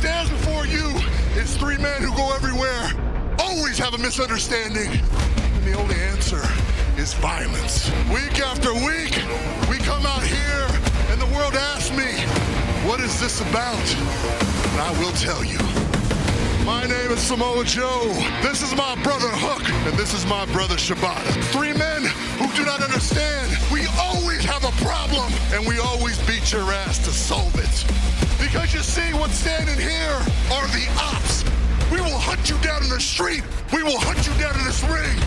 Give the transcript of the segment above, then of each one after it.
stands before you is three men who go everywhere, always have a misunderstanding, and the only answer is violence. Week after week, we come out here and the world asks me, what is this about? And I will tell you. My name is Samoa Joe. This is my brother Hook, and this is my brother Shibata. Three men who do not understand. We always have a problem, and we always beat your ass to solve it. Because you see, what's standing here are the ops. We will hunt you down in the street. We will hunt you down in this ring,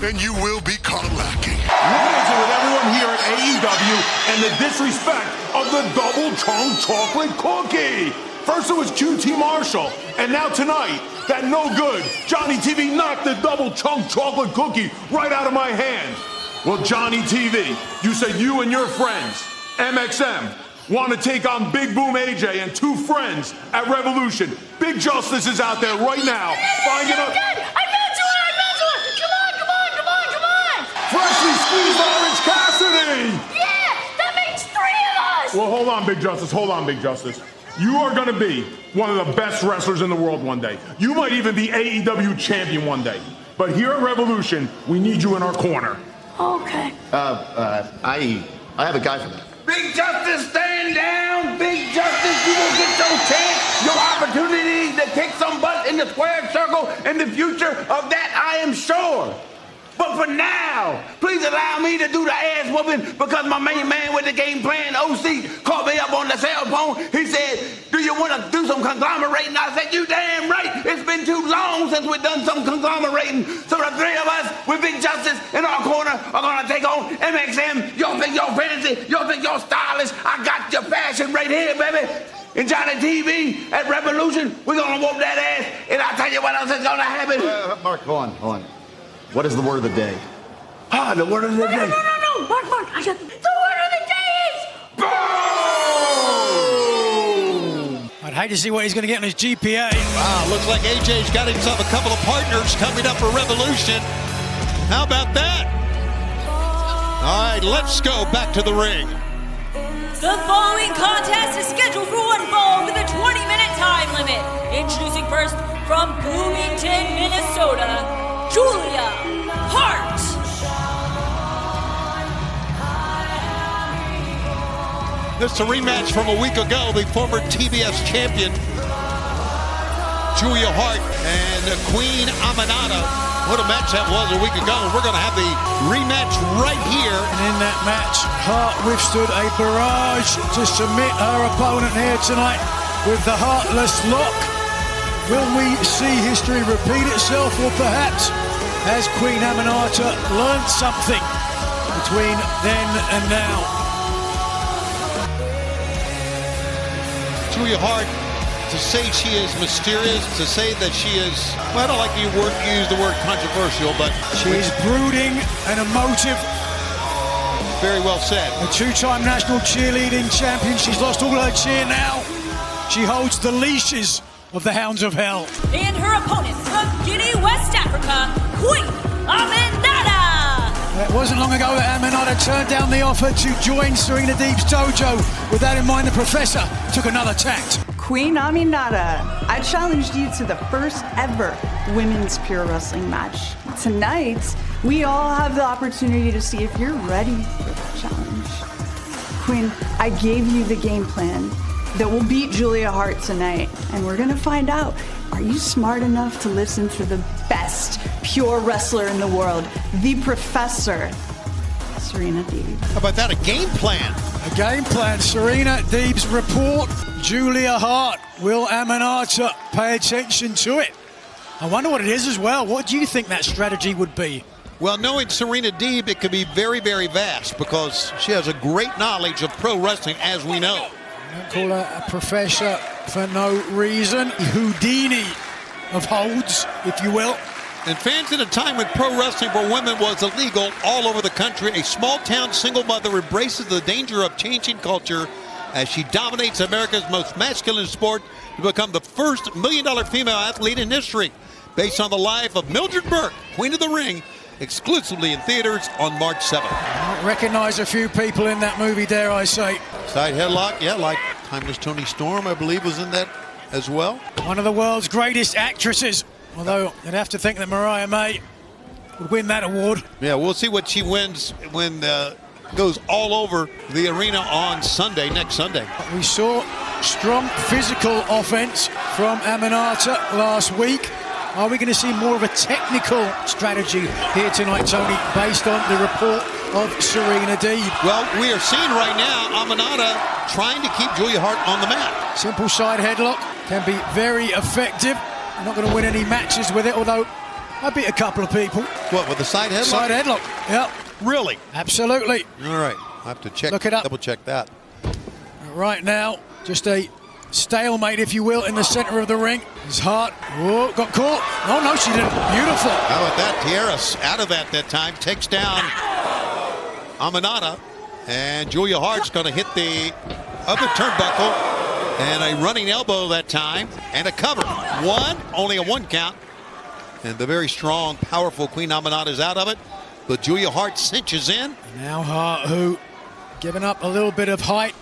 and you will be caught lacking. What is it with everyone here at AEW and the disrespect of the double chunk chocolate cookie? First it was QT Marshall, and now tonight, that no good Johnny TV knocked the double chunk chocolate cookie right out of my hand. Well, Johnny TV, you said you and your friends, MXM, want to take on Big Boom AJ and two friends at Revolution. Big Justice is out there right now. Finding a... I mentor it! Come on! Freshly squeezed Orange Cassidy! Yeah! That makes three of us! Well, hold on, Big Justice. You are going to be one of the best wrestlers in the world one day. You might even be AEW champion one day. But here at Revolution, we need you in our corner. Okay. I have a guy for that. Big Justice, stand down. Big Justice, you will get your chance, your opportunity to kick some butt in the squared circle in the future. Of that, I am sure. But for now, please allow me to do the ass whooping because my main man with the game plan, OC, called me up on the cell phone. He said, do you want to do some conglomerating? I said, you damn right. It's been too long since we've done some conglomerating. So the three of us with Big Justice in our corner are going to take on MXM. Y'all think y'all fancy? Y'all think y'all stylish? I got your fashion right here, baby. And Johnny TV at Revolution, we're going to whoop that ass. And I'll tell you what else is going to happen. Mark, hold on. What is the word of the day? The word of the day. No. Mark, I got the word of the day is boom! I'd hate to see what he's going to get on his GPA. Wow, looks like AJ's got himself a couple of partners coming up for Revolution. How about that? All right, let's go back to the ring. The following contest is scheduled for one fall with a 20-minute time limit. Introducing first from Bloomington, Minnesota, Julia Hart. This is a rematch from a week ago. The former TBS champion, Julia Hart, and Queen Aminata. What a match that was a week ago. We're going to have the rematch right here. And in that match, Hart withstood a barrage to submit her opponent here tonight with the Heartless Lock. Will we see history repeat itself, or perhaps has Queen Aminata learned something between then and now? Julia Hart, to say she is mysterious, to say that she is, well, I don't like to use the word controversial, but she's brooding and emotive. Very well said. A two-time national cheerleading champion. She's lost all her cheer now. She holds the leashes of the Hounds of Hell. And her opponent from Guinea, West Africa, Queen Aminata. It wasn't long ago that Aminata turned down the offer to join Serena Deeb's dojo. With that in mind, the professor took another tact. Queen Aminata, I challenged you to the first ever women's pure wrestling match. Tonight, we all have the opportunity to see if you're ready for the challenge. Queen, I gave you the game plan that will beat Julia Hart tonight, and we're gonna find out, are you smart enough to listen to the best pure wrestler in the world, the Professor, Serena Deeb? How about that, a game plan? A game plan, Serena Deeb's report, Julia Hart. Will Aminata pay attention to it? I wonder what it is as well. What do you think that strategy would be? Well, knowing Serena Deeb, it could be very, very vast because she has a great knowledge of pro wrestling, as we know. Don't call her a professor for no reason. Houdini of holds, if you will. And fans at a time when pro wrestling for women was illegal all over the country, a small-town single mother embraces the danger of changing culture as she dominates America's most masculine sport to become the first $1 million female athlete in history. Based on the life of Mildred Burke, Queen of the Ring, exclusively in theaters on March 7th. I recognize a few people in that movie, dare I say. Side headlock, yeah, like Timeless Tony Storm, I believe, was in that as well. One of the world's greatest actresses. Although you'd have to think that Mariah May would win that award. Yeah, we'll see what she wins when goes all over the arena on Sunday, next Sunday. We saw strong physical offense from Aminata last week. Are we going to see more of a technical strategy here tonight, Tony, based on the report of Serena Deeb? Well, we are seeing right now Aminata trying to keep Julia Hart on the mat. Simple side headlock can be very effective. I'm not going to win any matches with it, although I beat a couple of people. What, with the side headlock? Side headlock, yep. Really? Absolutely. All right, I have to check. Look it up. Double check that. Right now, just a stalemate, if you will, in the center of the ring. His Hart, whoa, got caught. Oh, no, she didn't. Beautiful. How about that? Tierra's out of that time. Takes down Aminata. And Julia Hart's going to hit the other turnbuckle. And a running elbow that time. And a cover. Only a one count. And the very strong, powerful Queen Aminata is out of it. But Julia Hart cinches in. Now Hart, who giving up a little bit of height,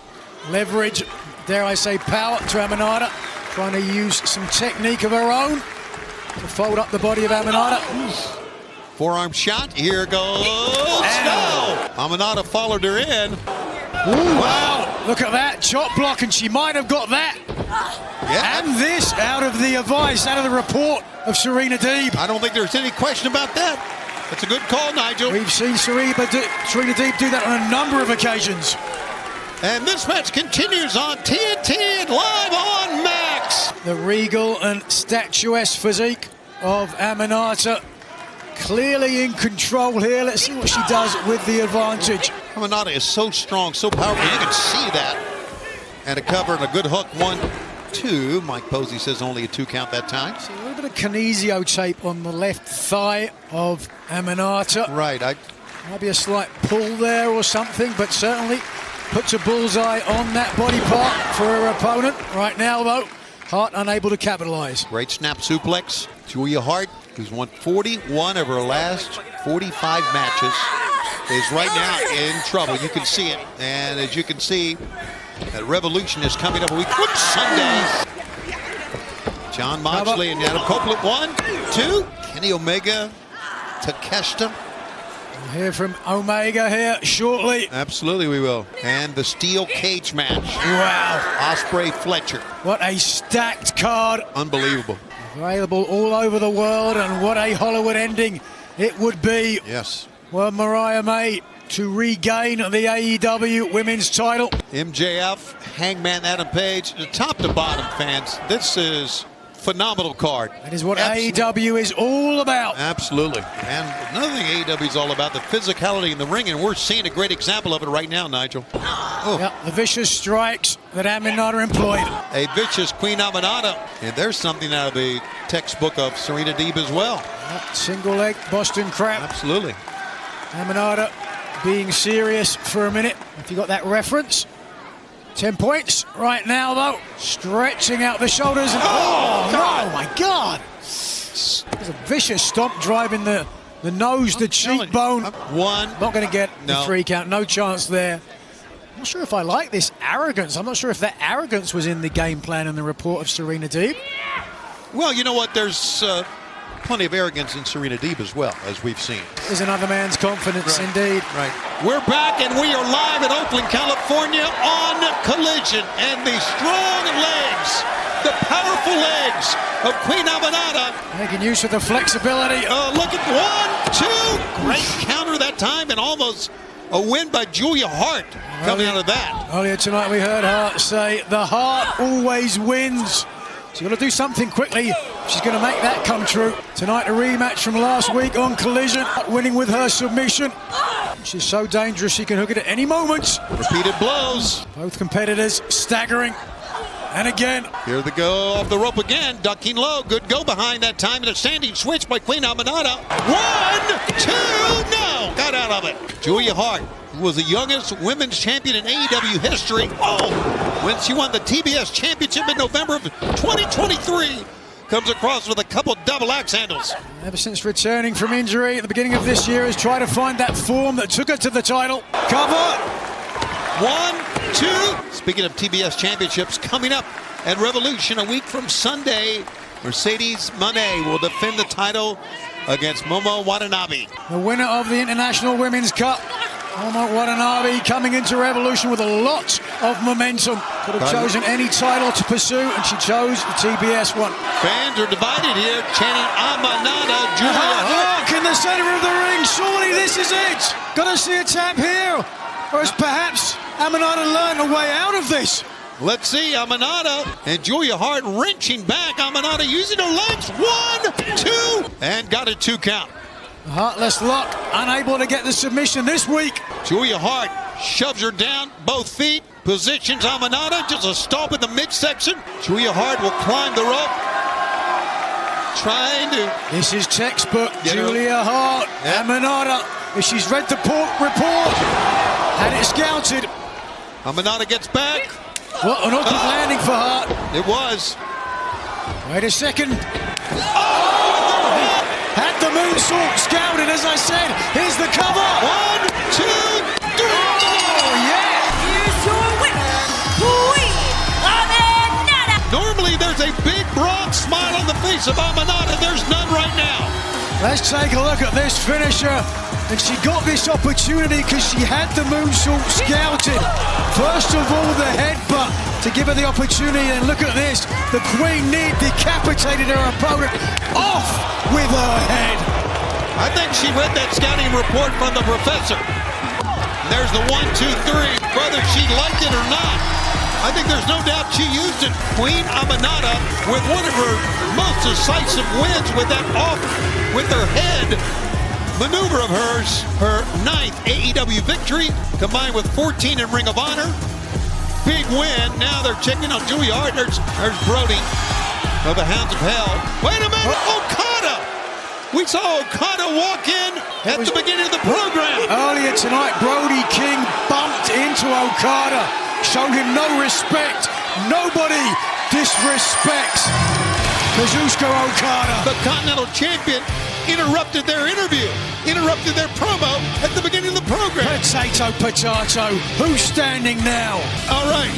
leverage, dare I say power to Aminata, trying to use some technique of her own to fold up the body of Aminata. Forearm shot. Here goes. No! Aminata followed her in. Ooh, wow, look at that chop block, and she might have got that. Yeah. And this out of the advice, out of the report of Serena Deeb. I don't think there's any question about that. That's a good call, Nigel. We've seen Serena Deeb do that on a number of occasions. And this match continues on TNT and live on Max. The regal and statuesque physique of Aminata clearly in control here. Let's see what she does with the advantage. Aminata is so strong, so powerful. You can see that. And a cover and a good hook. 1, 2. Mike Posey says only a 2 count that time. So a little bit of kinesio tape on the left thigh of Aminata. Right. Might be a slight pull there or something, but certainly puts a bullseye on that body part for her opponent. Right now, though, Hart unable to capitalize. Great snap suplex. Julia Hart, who's won 41 of her last 45 matches, is right now in trouble. You can see it. And as you can see, that Revolution is coming up a week from Sunday. John Moxley and Adam Copeland. 1, 2. Kenny Omega, Takeshita. We'll hear from Omega here shortly. Absolutely, we will. And the steel cage match. Wow. Ospreay Fletcher. What a stacked card. Unbelievable. Available all over the world, and what a Hollywood ending it would be. Yes. Well, Mariah May to regain the AEW women's title. MJF, Hangman Adam Page, the top to bottom, fans. This is phenomenal card. That is what AEW is all about. Absolutely. And another thing AEW is all about, the physicality in the ring, and we're seeing a great example of it right now, Nigel. Oh. Yep, the vicious strikes that Aminata employed. A vicious Queen Aminata. And there's something out of the textbook of Serena Deeb as well. Yep, single leg Boston Crab. Absolutely. Aminata being serious for a minute. If you got that reference. 10 points right now, though. Stretching out the shoulders. And oh my God. There's a vicious stomp driving the nose, the cheekbone. One. Not going to get the 3 count. No chance there. I'm not sure if I like this arrogance. I'm not sure if that arrogance was in the game plan and the report of Serena Deeb. Well, you know what? There's plenty of arrogance in Serena Deeb as well, as we've seen. Is another man's confidence, right. Indeed. Right. We're back, and we are live in Oakland, California on Collision. And the strong legs, the powerful legs of Queen Aminata. Making use of the flexibility. Look at 1, 2. Great counter that time, and almost a win by Julia Hart coming out of that. Earlier tonight we heard Hart say, the heart always wins. She's got to do something quickly. She's going to make that come true. Tonight, a rematch from last week on Collision, winning with her submission. She's so dangerous, she can hook it at any moment. Repeated blows. Both competitors staggering. And again. Here they go off the rope again. Ducking low. Good go behind that time. And a standing switch by Queen Aminata. 1, 2, no. Got out of it. Julia Hart, who was the youngest women's champion in AEW history. When she won the TBS championship in November of 2023. Comes across with a couple double axe handles. Ever since returning from injury at the beginning of this year, has tried to find that form that took her to the title. Cover. 1, 2. Speaking of TBS championships, coming up at Revolution a week from Sunday, Mercedes Moné will defend the title against Momo Watanabe. The winner of the International Women's Cup, Momo Watanabe, coming into Revolution with a lot of momentum. Could have chosen any title to pursue, and she chose the TBS one. Fans are divided here, chanting Amanada, Julia Hart. Look in the center of the ring. Surely this is it. Got to see a tap here. Or has perhaps Amanada learned a way out of this? Let's see, Amanada and Julia Hart wrenching back. Amanada using her legs. 1, 2, and got a 2 count. Heartless lock, unable to get the submission this week. Julia Hart shoves her down, both feet, positions Amanada, just a stomp in the midsection. Julia Hart will climb the rope. Trying to... This is textbook Julia Hart. Yep. Amanada, if she's read the report, had it scouted. Amanada gets back. What an awkward landing for Hart. It was. Wait a second. Had the moonsault scouted, as I said. Here's the cover. 1, 2, 3. Oh, yeah. Here's your winner, Queen Amanada. Normally there's a big broad smile on the face of Amanada. There's none right now. Let's take a look at this finisher. And she got this opportunity because she had the moonsault scouted. First of all, the headbutt to give her the opportunity. And look at this. The Queen Knee decapitated her opponent off with her head. I think she read that scouting report from the professor. There's the 1, 2, 3. Whether she liked it or not, I think there's no doubt she used it. Queen Amanada with one of her most decisive wins with that off with her head maneuver of hers, her 9th AEW victory, combined with 14 in Ring of Honor. Big win. Now they're checking on Julia Hart. There's Brody of the Hounds of Hell. Wait a minute, Okada! We saw Okada walk in at the beginning of the program. Earlier tonight, Brody King bumped into Okada, showed him no respect. Nobody disrespects Kazuchika Okada. The Continental Champion interrupted their interview, interrupted their promo at the beginning of the program. Potato, potato. Who's standing now? All right.